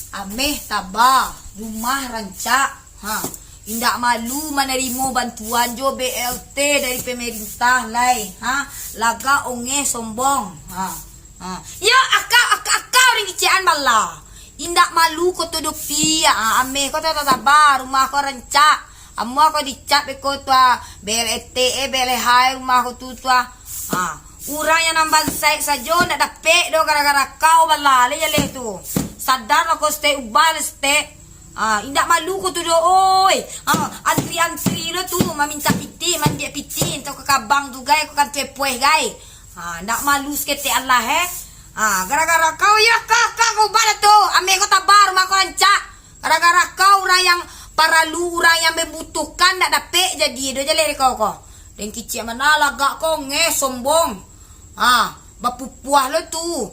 Ameh taba rumah rancak. Indak malu menerima bantuan jo BLT dari pemerintah lai. Laga onge sombong. Ya akau ring kician malah. Indak malu ko tuduk pia. Ameh ko taba rumah ko rancak. Amu ako dicat ko tua BLT BLH rumah ko tua. Urang yang nambah saya saja nak dapat do gara-gara kau balale ya leh tu. Sadar aku stay ubal stay. Indak malu ko tu do oi. Antri lo tu meminta piti, mandi piti untuk ke kabang tu gai ko kan tepueh gai. Ndak malu sekete Allah gara-gara kau ya kau bala tu. Ame ko tabar rumah ko rancak. Gara-gara kau orang yang paralu orang yang membutuhkan nak dapat jadi do jale kau ko. Dan kicik mana lagak kau nge sombong. Bapupuah lo tu,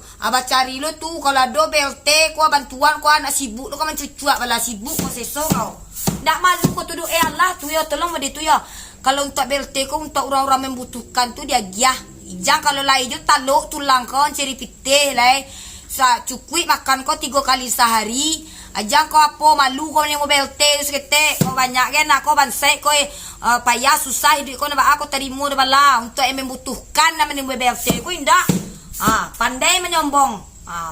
cari lo tu kalau ada BLT ko bantuan ko nak sibuk lo kau mencucuak bala sibuk ko seso kau. Ndak malu ko tu do Allah tu ya tolong made tu ya. Kalau untuk BLT ko untuk orang-orang membutuhkan tu dia giah. Ijang kalau lai jo taluk tulang kau ceri pitih lai. Sa cukui makan ko 3 kali sehari. Ajang ko apa malu ko yang BLT sekete ko banyak kan aku bansai ko payah susah hidup ko na aku terima de bala untuk yang membutuhkan nama ni BLT ko indak. Pandai menyombong.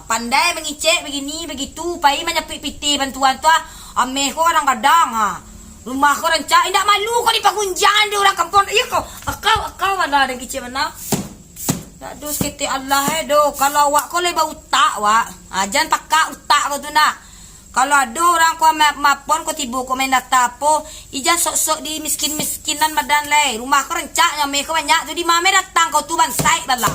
Pandai mengicek begini begitu pai menyapit piti bantuan tu. Ameh ko kadang-kadang rumah ko rancak indak malu ko dipagunjangan di orang kampung. Ya ko akau mana dan kicik mana. Aduh sekete Allah do kalau awak ko le bau utak wak. Jangan pakak utak ko tu nak. Kalau ada orang ko mapon ko tibo ko main data po, ijan sok-sok di miskin-miskinan madan lay. Rumah ko rancak nya me ko banyak tu di mame datang kau tu bansai bala.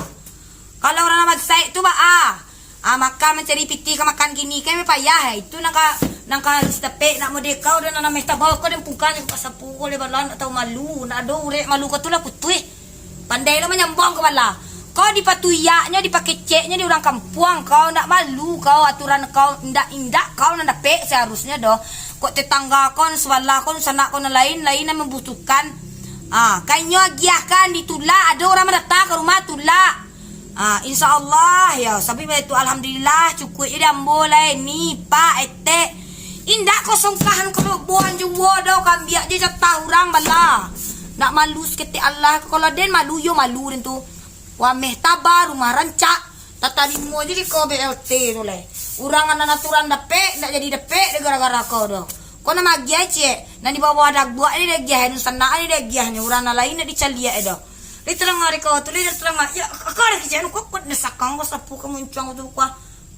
Kalau orang bansai tu makan mencari piti ke makan gini kan me payah itu nangka harus dapat nak mode kau dan nak mesta bawa ko dan pukan ko sapu ko le bala nak tahu malu, nak ada urek malu ko tu lah putui. Pandai lo menyambong ko bala. Kau dipatuyaknya, dipakeceknya di orang kampung kau nak malu kau aturan kau indak kau nak dapat seharusnya doh. Kok tetangga kau swala kau sanak kau lain yang membutuhkan. Kayaknya giahkan ditulak ada orang mendatang ke rumah tulak. Insyaallah ya sabi itu alhamdulillah cukup dia boleh ni pak etek. Indak kau songkahan kau buang juwo doh kan biak dia tahu orang bala. Nak malu sekete Allah kalau den malu yo malu den tu. Wameh tabar rumah rancak tata dimu aja di ko BLT tu le. Urang anak aturan dapet ndak jadi dapet gara-gara kau doh. Kau nama gia cek nan di bawah adak buat ni dia gia nu sana ni dia giahnya urang lain nak dicalia doh. Li terang hari kau tu li terang ya kau ada kijan kau kut nesakang kau sapu kamu muncang tu kau.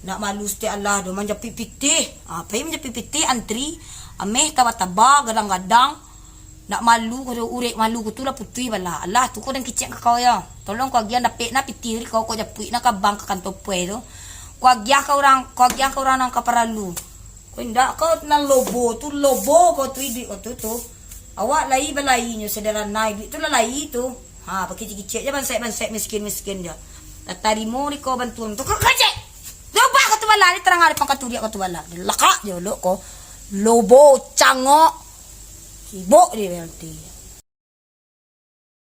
Ndak malu sti Allah doh manja pipiti. Apa yang manja pipiti antri ameh taba-taba gadang-gadang. Nak malu ko urek malu ko tu lah putui bala. Allah tu ko dan kicik kau ya. Tolong kau gian dapat na piti kau japui na ka bank ka kanto pue tu. Kau gia kau orang nang kaparalu. Kau indak kau na lobo kau tu idi kau tu. Awak lai balai nyo sederhana idi tu lai tu. Pakicik-kicik je bansai miskin je. Tarimo ni kau bantuan tu kau kacik. Loba kau tu bala ni terang hari pangkaturia kau tu bala. Lakak je lo ko. Lobo cangok. Sibuk dia nanti.